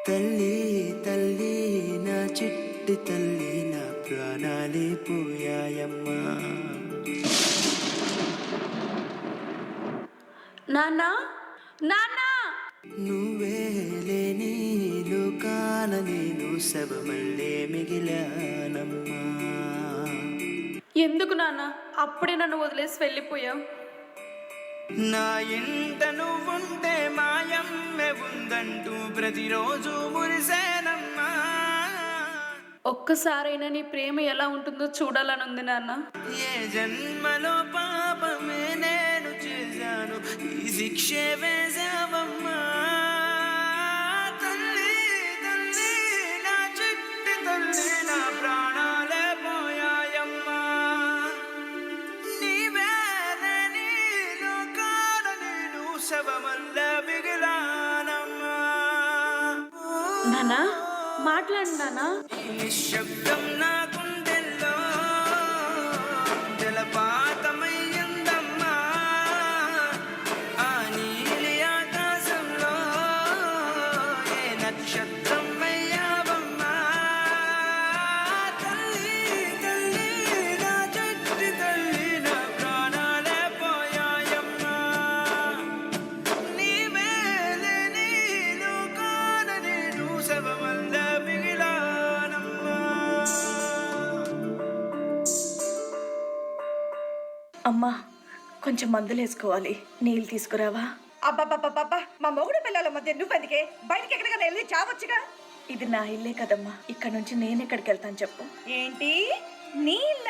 తల్లి తల్లి నా చిట్టి తల్లి నా ప్రాణాలే పోయాయమ్మా. నాన్నా నాన్నా, నువ్వే లేని లోకాన నేను శవమల్లే మిగిలానమ్మా. ఎందుకు నాన్న అప్పుడే నన్ను వదిలేసి వెళ్ళిపోయావు? నా ఇంట నువ్వుంటే మాయమ్మె ఉందంటూ ప్రతిరోజు మురిసేనమ్మా. ఒక్కసారైనా నీ ప్రేమ ఎలా ఉంటుందో చూడాలనుంది నాన్న. ఏ జన్మలో పాపమే నేను చేశాను, ఈ శిక్షే వేశావమ్మా. తల్లి తల్లి నా చిట్టి తల్లి నా ప్రాణాలే పోయాయమ్మా. నీవేదని లోకాన నేను శవమల్ల మిగిలానమ్మా. నాన్న మాట్లాడు నాన్న. నిశ్శబ్దం నా గుండెల్లో జలపాతమయ్యిందమ్మా. ఆ నీలి ఆకాశంలో ఏ నక్షత్రం అయ్యావమ్మా. తల్లి తల్లి నా చిట్టి తల్లి నా ప్రాణాలే పోయాయమ్మా. నీవే లేని లోకాన నేను శవమల్ల మిగిలానమ్మా. అమ్మా కొంచెం మందులు వేసుకోవాలి, నీళ్ళు తీసుకురావా? అబ్బాబ్బాబ్బా, మా మొగుడు పిల్లల మధ్య నువ్వెందుకే? బయటికి ఎక్కడికైనా వెళ్ళి చావచ్చుగా. ఇది నా ఇల్లే కదమ్మా, ఇక్కడ నుంచి నేను ఎక్కడికి వెళ్తాను చెప్పు? ఏంటి నీళ్ళ?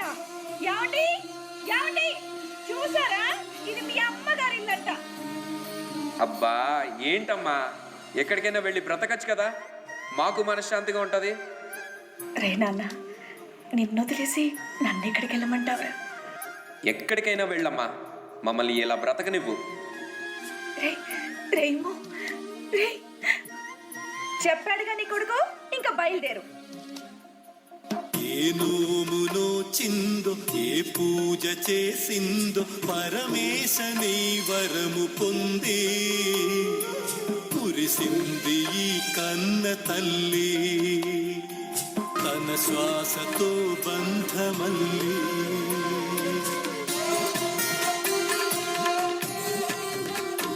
ఏమండి ఏమండి, చూసారా? ఇది మీ అమ్మగారి ఇల్లంట. అబ్బా ఏంటమ్మా, ఎక్కడికైనా వెళ్ళి బ్రతకచ్చు కదా, మాకు మనశ్శాంతిగా ఉంటుంది. రే నాన్న, నిన్ను వదిలేసి నన్ను ఎక్కడికి వెళ్ళమంటావా? ఎక్కడికైనా వెళ్ళమ్మా, మమ్మల్ని ఇలా బ్రతకనివ్వు. రే రేమో రే, చెప్పాడుగా నీ కొడుకు, ఇంకా బయలుదేరు. ఏ నోమునో చిందో, ఏ పూజ చేసిందో, పరమేశని వరము పొంది కురిసింది ఈ కన్న తల్లి, తన శ్వాసతో బంధమల్లి.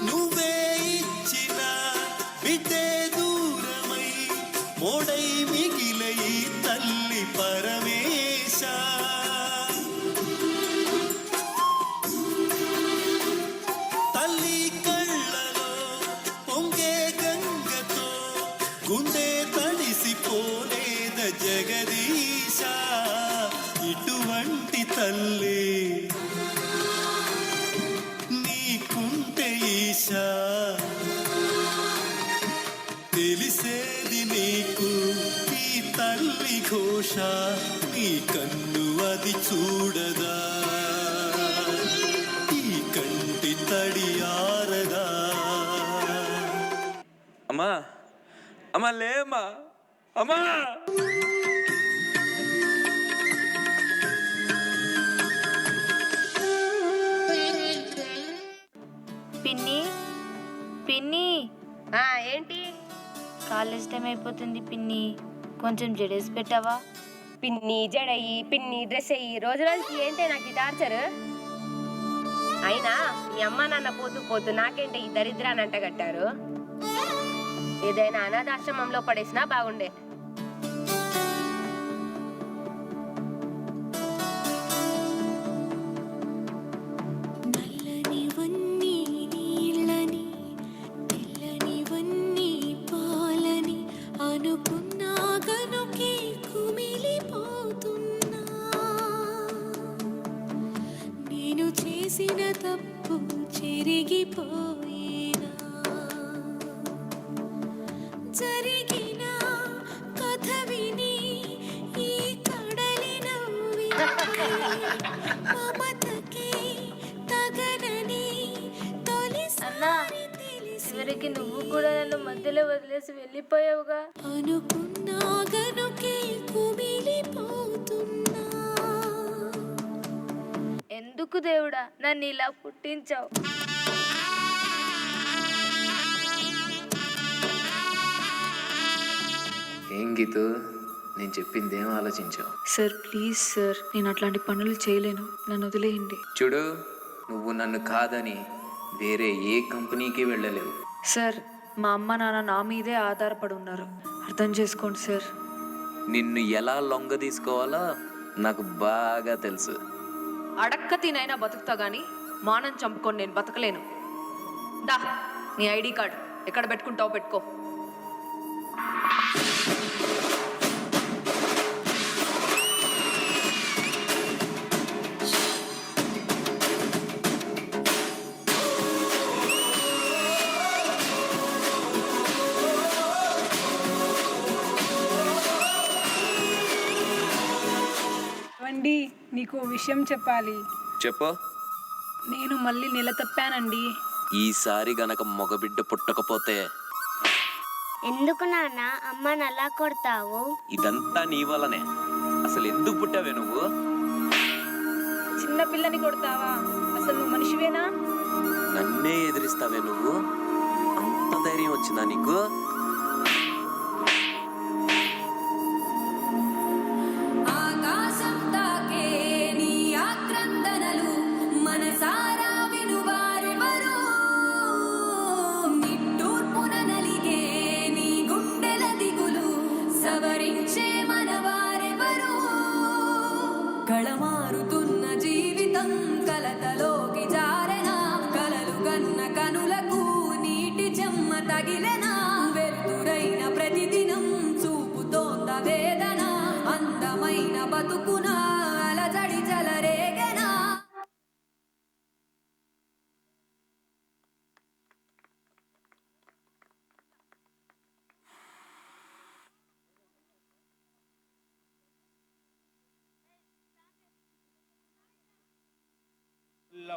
నువ్వే ఇచ్చిన బిడ్డే దూరమై మోడై మిగిలై తల్లి పరమేశ. తల్లి కళ్ళలో పొంగే గంగతో గుండె తడిసిపోలేద జగదీశ. ఇటువంటి తల్లి నీకుంటే ఈశా, తెలిసేది నీకు ఈ తల్లి ఘోష. నీ కన్ను అది చూడదా, ఈ కంటి తడి ఆరదా. అమ్మా అమ్మా లేమ్మా, అమ్మా. పిన్ని పిన్ని, ఏంటి? కాలేజ్ టైం అయిపోతుంది పిన్ని, కొంచెం జడేసి పెట్టావా? పిన్ని జడయ్యి, పిన్ని డ్రెస్ అయ్యి, రోజు రోజుకి ఏంటే నాకు ఈ టార్చర్? అయినా మీ అమ్మ నాన్న పోతూ పోతూ నాకేంటే ఈ దరిద్రాన్ని అంటగట్టారు? ఏదైనా అనాథాశ్రమంలో పడేసినా బాగుండే. చేసిన తప్పు చెరిగిపోయేనా, జరిగిన కథ విని ఈ కడలి నవ్విన మమతకి తగనని తొలిసారి చివరికి నువ్వు కూడా నన్ను మధ్యలో వదిలేసి వెళ్ళిపోయావుగా. అనుకున్నా గనుకే కుమిలిపోతున్నా. ఎందుకు దేవుడా నన్ను ఇలా పుట్టించావు? గీతు, నేను చెప్పింది ఏం ఆలోచించావు? సార్ ప్లీజ్ సార్, నేను అట్లాంటి పనులు చేయలేను, నన్ను వదిలేయండి. చూడు, నువ్వు నన్ను కాదని వేరే ఏ కంపెనీకి వెళ్ళలేవు. సార్ మా అమ్మ నాన్న నా మీదే ఆధారపడి ఉన్నారు, అర్థం చేసుకోండి సార్. నిన్ను ఎలా లొంగ తీసుకోవాలో నాకు బాగా తెలుసు. అడక్క తినైనా బతుకుతా గానీ మానం చంపుకొని నేను బతకలేను. దా నీ ఐడి కార్డ్ ఎక్కడ పెట్టుకుంటావు పెట్టుకో. అండి, నీకు ఓ విషయం చెప్పాలి. చెప్పు. నేను మళ్ళీ నెల తప్పానండి. ఈసారి గనక మగబిడ్డ పుట్టకపోతే ఎందుకు నాన్న అమ్మని అలా కొడతావు? ఇదంతా నీ వల్లనే. అసలు ఎందుకు పుట్టావే నువ్వు? చిన్న పిల్లని కొడతావా? అసలు నువ్వు మనిషివేనా? నన్నే ఎదిరిస్తావే నువ్వు? అంత ధైర్యం వచ్చిందా నీకు? ఆకాశం తాకే నీ ఆక్రందనలు మనసారా వినువారెవరు? నిట్టూర్పున నలిగే నీ గుండెల దిగులు సవరించే మనవారెవరు? కళమారుతున్న జీవితం కలతలోకి జారెనా? కలలు గన్న కనులకు నీటి చెమ్మ తగిలెనా? వెలుతురైన ప్రతిదినం చూపుతోంద వేదన, అందమైన బతుకున అలజడి జలరేగెనా?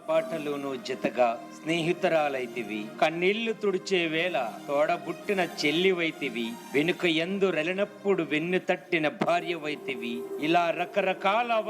బాటలోను జతగా స్నేహితురాలైతివి, కన్నీళ్లు తుడిచే వేళ తోడబుట్టిన చెల్లివైతివి, వెనుక ఎందు రెలనప్పుడు వెన్ను తట్టిన భార్యవైతివి. ఇలా రకరకాల